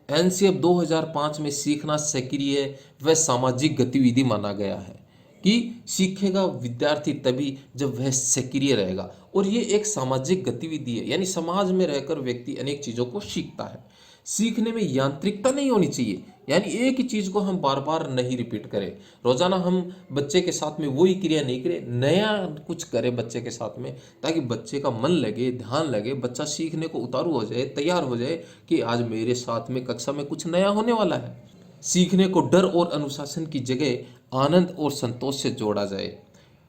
A: एनसीएफ 2005 में सीखना सक्रिय व सामाजिक गतिविधि माना गया है कि सीखेगा विद्यार्थी तभी जब वह सक्रिय रहेगा, और ये एक सामाजिक गतिविधि है, यानी समाज में रहकर व्यक्ति अनेक चीज़ों को सीखता है। सीखने में यांत्रिकता नहीं होनी चाहिए, यानी एक ही चीज़ को हम बार बार नहीं रिपीट करें। रोजाना हम बच्चे के साथ में वही क्रिया नहीं करें, नया कुछ करें बच्चे के साथ में, ताकि बच्चे का मन लगे, ध्यान लगे, बच्चा सीखने को उतारू हो जाए, तैयार हो जाए कि आज मेरे साथ में कक्षा में कुछ नया होने वाला है। सीखने को डर और अनुशासन की जगह आनंद और संतोष से जोड़ा जाए।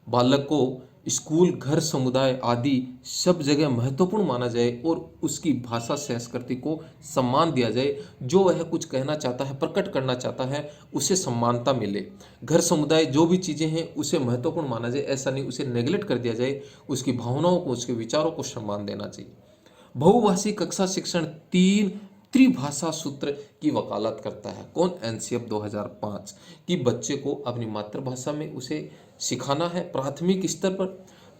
A: बालक को स्कूल, घर, समुदाय आदि सब जगह महत्वपूर्ण माना जाए और उसकी भाषा संस्कृति को सम्मान दिया जाए। जो वह कुछ कहना चाहता है, प्रकट करना चाहता है, उसे सम्मानता मिले। घर, समुदाय जो भी चीज़ें हैं उसे महत्वपूर्ण माना जाए, ऐसा नहीं उसे नेगलेक्ट कर दिया जाए। उसकी भावनाओं को, उसके विचारों को सम्मान देना चाहिए। बहुभाषी कक्षा शिक्षण 3 त्रिभाषा सूत्र की वकालत करता है। कौन? एनसीएफ 2005 कि बच्चे को अपनी मातृभाषा में उसे सिखाना है प्राथमिक स्तर पर।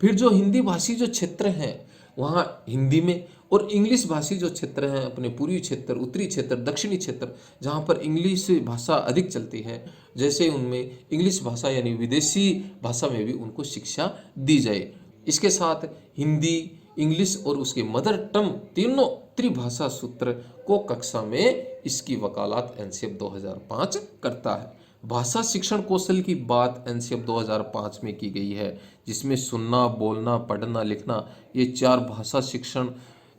A: फिर जो हिंदी भाषी जो क्षेत्र हैं वहाँ हिंदी में, और इंग्लिश भाषी जो क्षेत्र हैं अपने पूर्वी क्षेत्र, उत्तरी क्षेत्र, दक्षिणी क्षेत्र जहाँ पर इंग्लिश भाषा अधिक चलती है, जैसे उनमें इंग्लिश भाषा यानी विदेशी भाषा में भी उनको शिक्षा दी जाए। इसके साथ हिंदी, इंग्लिश और उसके मदर टंग तीनों त्रिभाषा सूत्र को कक्षा में इसकी वकालत एनसीएफ 2005 करता है। भाषा शिक्षण कौशल की बात एनसीएफ 2005 में की गई है, जिसमें सुनना, बोलना, पढ़ना, लिखना ये 4 भाषा शिक्षण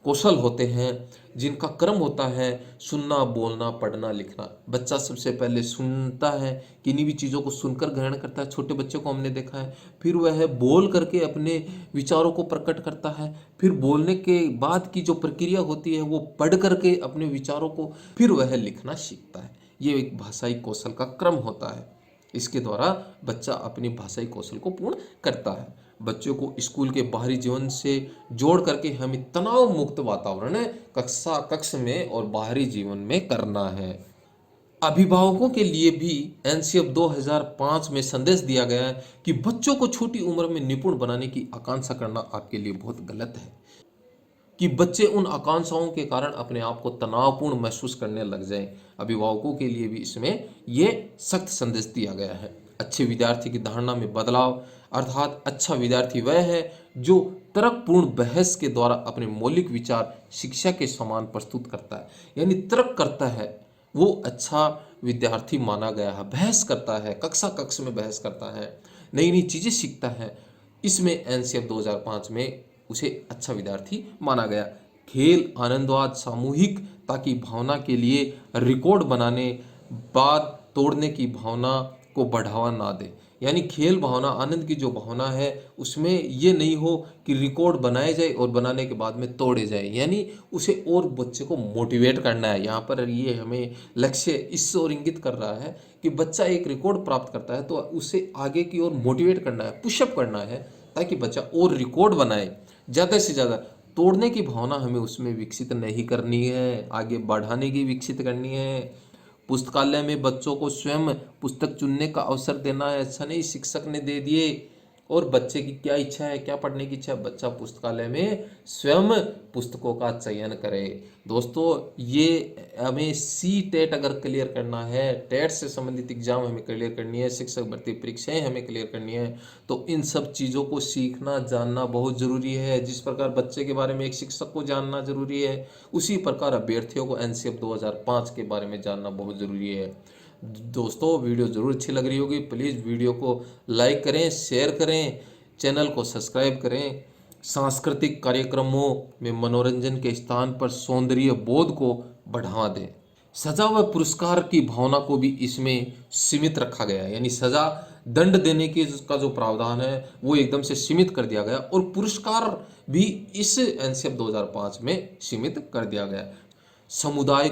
A: कौशल होते हैं, जिनका क्रम होता है सुनना, बोलना, पढ़ना, लिखना। बच्चा सबसे पहले सुनता है, किन्हीं भी चीज़ों को सुनकर ग्रहण करता है, छोटे बच्चे को हमने देखा है। फिर वह बोल करके अपने विचारों को प्रकट करता है। फिर बोलने के बाद की जो प्रक्रिया होती है वो पढ़ करके अपने विचारों को, फिर वह लिखना सीखता है। ये एक भाषाई कौशल का क्रम होता है। इसके द्वारा बच्चा अपनी भाषाई कौशल को पूर्ण करता है। बच्चों को स्कूल के बाहरी जीवन से जोड़ करके हमें तनाव मुक्त वातावरण कक्ष में और बाहरी जीवन में करना है। अभिभावकों के लिए भी एनसीएफ 2005 में संदेश दिया गया है कि बच्चों को छोटी उम्र में निपुण बनाने की आकांक्षा करना आपके लिए बहुत गलत है, कि बच्चे उन आकांक्षाओं के कारण अपने आप को तनावपूर्ण महसूस करने लग जाएं। अभिभावकों के लिए भी इसमें ये सख्त संदेश दिया गया है। अच्छे विद्यार्थी की धारणा में बदलाव, अर्थात अच्छा विद्यार्थी वह है जो तर्कपूर्ण बहस के द्वारा अपने मौलिक विचार शिक्षा के समान प्रस्तुत करता है, यानी तर्क करता है, वो अच्छा विद्यार्थी माना गया है। बहस करता है, कक्ष में बहस करता है, नई नई चीज़ें सीखता है। इसमें एनसीएफ 2005 में उसे अच्छा विद्यार्थी माना गया। खेल, आनंदवाद, सामूहिकता की भावना के लिए रिकॉर्ड बनाने, बाद तोड़ने की भावना को बढ़ावा ना दे। यानी खेल भावना, आनंद की जो भावना है उसमें ये नहीं हो कि रिकॉर्ड बनाए जाए और बनाने के बाद में तोड़े जाए, यानी उसे और बच्चे को मोटिवेट करना है। यहाँ पर ये हमें लक्ष्य इस ओर इंगित कर रहा है कि बच्चा एक रिकॉर्ड प्राप्त करता है तो उसे आगे की ओर मोटिवेट करना है, पुशअप करना है, ताकि बच्चा और रिकॉर्ड बनाए। ज़्यादा से ज़्यादा तोड़ने की भावना हमें उसमें विकसित नहीं करनी है, आगे बढ़ाने की विकसित करनी है। पुस्तकालय में बच्चों को स्वयं पुस्तक चुनने का अवसर देना है। अच्छा नहीं शिक्षक ने दे दिए और बच्चे की क्या इच्छा है, क्या पढ़ने की इच्छा है, बच्चा पुस्तकालय में स्वयं पुस्तकों का चयन करे। दोस्तों ये हमें सी टेट अगर क्लियर करना है, टेट से संबंधित एग्जाम हमें क्लियर करनी है, शिक्षक भर्ती परीक्षाएं हमें क्लियर करनी है, तो इन सब चीज़ों को सीखना जानना बहुत ज़रूरी है। जिस प्रकार बच्चे के बारे में एक शिक्षक को जानना जरूरी है, उसी प्रकार अभ्यर्थियों को एनसीएफ 2005 के बारे में जानना बहुत ज़रूरी है। दोस्तों वीडियो ज़रूर अच्छी लग रही होगी, प्लीज़ वीडियो को लाइक करें, शेयर करें, चैनल को सब्सक्राइब करें। सांस्कृतिक कार्यक्रमों में मनोरंजन के स्थान पर सौंदर्य बोध को बढ़ावा दें। सजा व पुरस्कार की भावना को भी इसमें सीमित रखा गया है, यानी सजा दंड देने की का जो प्रावधान है वो एकदम से सीमित कर दिया गया, और पुरस्कार भी इस एनसीएफ 2005 में सीमित कर दिया गया। समुदाय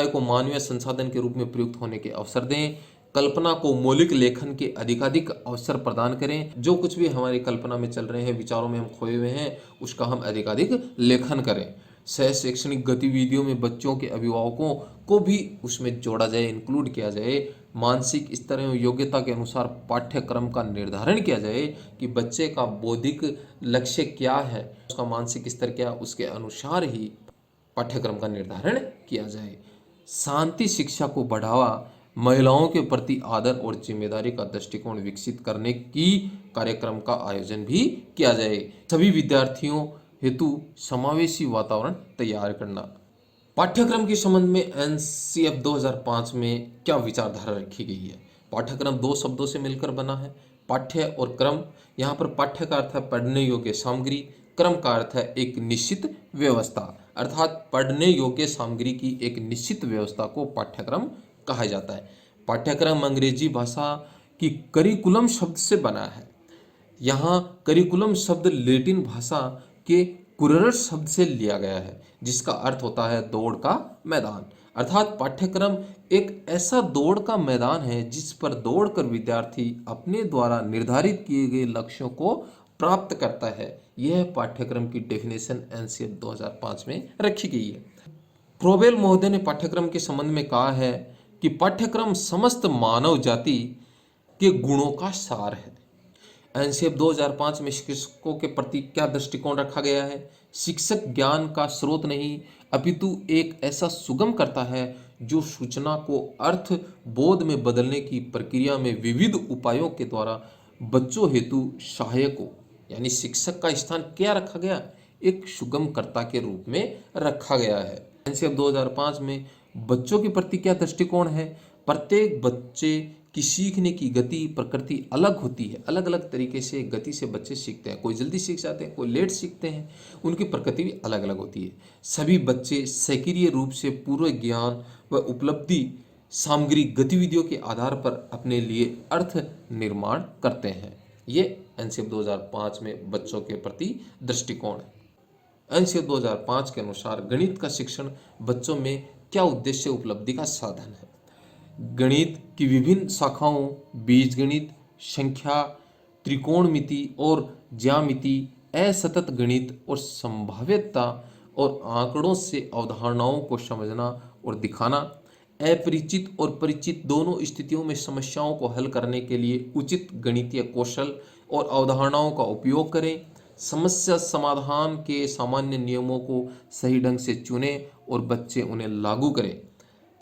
A: को मानवीय संसाधन के रूप में प्रयुक्त होने के अवसर दें। कल्पना को मौलिक लेखन के अधिकाधिक अवसर प्रदान करें। जो कुछ भी हमारी कल्पना में चल रहे हैं, विचारों में हम खोए हुए हैं, उसका हम अधिकाधिक लेखन करें। सह शैक्षणिक गतिविधियों में बच्चों के अभिभावकों को भी उसमें जोड़ा जाए, इंक्लूड किया जाए। मानसिक स्तर एवं योग्यता के अनुसार पाठ्यक्रम का निर्धारण किया जाए कि बच्चे का बौद्धिक लक्ष्य क्या है, उसका मानसिक स्तर क्या, उसके अनुसार ही पाठ्यक्रम का निर्धारण किया जाए। शांति शिक्षा को बढ़ावा, महिलाओं के प्रति आदर और जिम्मेदारी का दृष्टिकोण विकसित करने की कार्यक्रम का आयोजन भी किया जाए। सभी विद्यार्थियों हेतु समावेशी वातावरण तैयार करना। पाठ्यक्रम के संबंध में एनसीएफ 2005 में क्या विचारधारा रखी गई है? पाठ्यक्रम 2 शब्दों से मिलकर बना है, पाठ्य और क्रम। यहाँ पर पाठ्य का अर्थ है पढ़ने योग्य सामग्री, क्रम का अर्थ है एक निश्चित व्यवस्था, अर्थात पढ़ने योग्य सामग्री की एक निश्चित व्यवस्था को पाठ्यक्रम कहा जाता है। पाठ्यक्रम अंग्रेजी भाषा कि करिकुलम शब्द से बना है। यहाँ करिकुलम शब्द लैटिन भाषा के कुररस शब्द से लिया गया है, जिसका अर्थ होता है दौड़ का मैदान। अर्थात पाठ्यक्रम एक ऐसा दौड़ का मैदान है जिस पर दौड़कर विद्यार्थी अपने द्वारा निर्धारित किए गए लक्ष्यों को प्राप्त करता है। यह पाठ्यक्रम की डेफिनेशन एनसीएफ 2005 में रखी गई है। प्रोबेल महोदय ने पाठ्यक्रम के संबंध में कहा है कि पाठ्यक्रम समस्त मानव जाति के गुणों का सार है। एनसीएफ 2005 में शिक्षकों के प्रति क्या दृष्टिकोण रखा गया है? शिक्षक ज्ञान का स्रोत नहीं अपितु एक ऐसा सुगम करता है जो सूचना को अर्थ बोध में बदलने की प्रक्रिया में विविध उपायों के द्वारा बच्चों हेतु सहायक हो। यानी शिक्षक का स्थान क्या रखा गया? एक सुगम कर्ता के रूप में रखा गया है। एनसीएफ 2005 में बच्चों के प्रति क्या दृष्टिकोण है? प्रत्येक बच्चे की सीखने की गति प्रकृति अलग होती है। अलग अलग तरीके से गति से बच्चे सीखते हैं। कोई जल्दी सीख जाते हैं, कोई लेट सीखते हैं। उनकी प्रकृति भी अलग अलग होती है। सभी बच्चे सक्रिय रूप से पूर्व ज्ञान व उपलब्धि सामग्री गतिविधियों के आधार पर अपने लिए अर्थ निर्माण करते हैं। ये एनसीएफ 2005 में बच्चों के प्रति दृष्टिकोण है। एनसीएफ 2005 के अनुसार गणित का शिक्षण बच्चों में क्या उद्देश्य उपलब्धि का साधन है? गणित की विभिन्न शाखाओं बीजगणित, संख्या, त्रिकोणमिति और ज्यामिति, असतत गणित और संभाव्यता और आंकड़ों से अवधारणाओं को समझना और दिखाना, अपरिचित और परिचित दोनों स्थितियों में समस्याओं को हल करने के लिए उचित गणितीय कौशल और अवधारणाओं का उपयोग करें, समस्या समाधान के सामान्य नियमों को सही ढंग से चुनें और बच्चे उन्हें लागू करें।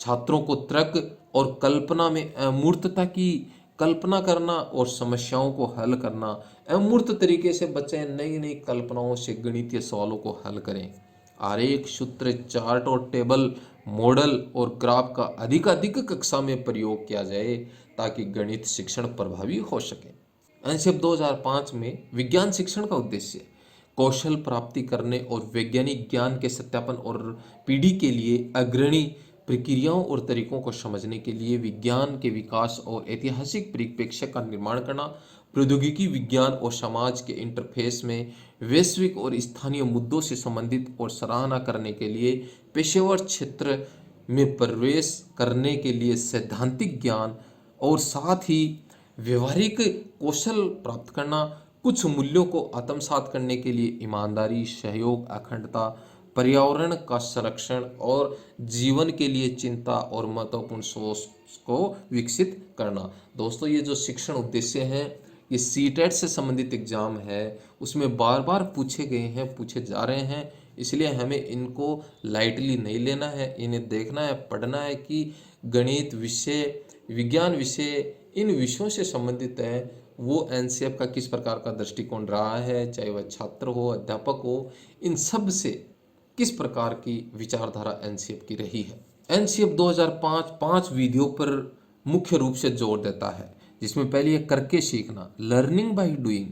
A: छात्रों को तर्क और कल्पना में अमूर्तता की कल्पना करना और समस्याओं को हल करना। अमूर्त तरीके से बच्चे नई नई कल्पनाओं से गणितीय सवालों को हल करें। आरेख, सूत्र, चार्ट और टेबल, मॉडल और ग्राफ का अधिकाधिक कक्षा में प्रयोग किया जाए ताकि गणित शिक्षण प्रभावी हो सके। एनसीएफ 2005 में विज्ञान शिक्षण का उद्देश्य कौशल प्राप्ति करने और वैज्ञानिक ज्ञान के सत्यापन और पीढ़ी के लिए अग्रणी प्रक्रियाओं और तरीकों को समझने के लिए विज्ञान के विकास और ऐतिहासिक परिप्रेक्ष्य का निर्माण करना, प्रौद्योगिकी विज्ञान और समाज के इंटरफेस में वैश्विक और स्थानीय मुद्दों से संबंधित और सराहना करने के लिए पेशेवर क्षेत्र में प्रवेश करने के लिए सैद्धांतिक ज्ञान और साथ ही व्यवहारिक कौशल प्राप्त करना, कुछ मूल्यों को आत्मसात करने के लिए ईमानदारी, सहयोग, अखंडता, पर्यावरण का संरक्षण और जीवन के लिए चिंता और महत्वपूर्ण सोच को विकसित करना। दोस्तों, ये जो शिक्षण उद्देश्य हैं ये सीटेट से संबंधित एग्जाम है, उसमें बार बार पूछे गए हैं, पूछे जा रहे हैं। इसलिए हमें इनको लाइटली नहीं लेना है, इन्हें देखना है, पढ़ना है कि गणित विषय, विज्ञान विषय, इन विषयों से संबंधित है वो एनसीएफ का किस प्रकार का दृष्टिकोण रहा है, चाहे वह छात्र हो, अध्यापक हो, इन सब से किस प्रकार की विचारधारा एनसीएफ की रही है। एनसीएफ 2005 5 विधियों पर मुख्य रूप से जोर देता है, जिसमें पहली है करके सीखना, लर्निंग बाय डूइंग।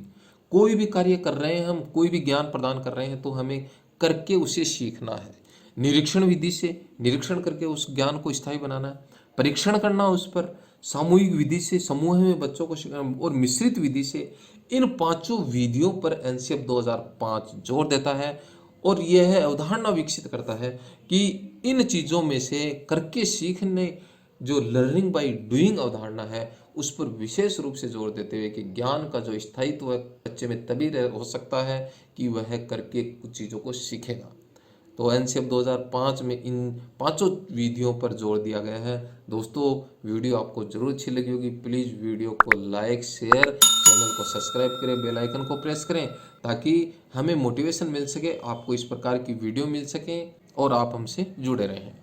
A: कोई भी कार्य कर रहे हैं हम, कोई भी ज्ञान प्रदान कर रहे हैं तो हमें करके उसे सीखना है। निरीक्षण विधि से निरीक्षण करके उस ज्ञान को स्थायी बनाना है। परीक्षण करना उस पर, सामूहिक विधि से समूह में बच्चों को सिखाना और मिश्रित विधि से। इन पांचों विधियों पर एनसीएफ 2005 जोर देता है और यह अवधारणा विकसित करता है कि इन चीज़ों में से करके सीखने, जो लर्निंग बाय डूइंग अवधारणा है, उस पर विशेष रूप से जोर देते हुए कि ज्ञान का जो स्थायित्व बच्चे में तभी हो सकता है कि वह करके कुछ चीज़ों को सीखेगा। तो एनसीएफ 2005 में इन पांचों विधियों पर जोर दिया गया है। दोस्तों, वीडियो आपको जरूर अच्छी लगी होगी। प्लीज़ वीडियो को लाइक, शेयर, चैनल को सब्सक्राइब करें, बेल आइकन को प्रेस करें ताकि हमें मोटिवेशन मिल सके, आपको इस प्रकार की वीडियो मिल सके और आप हमसे जुड़े रहें।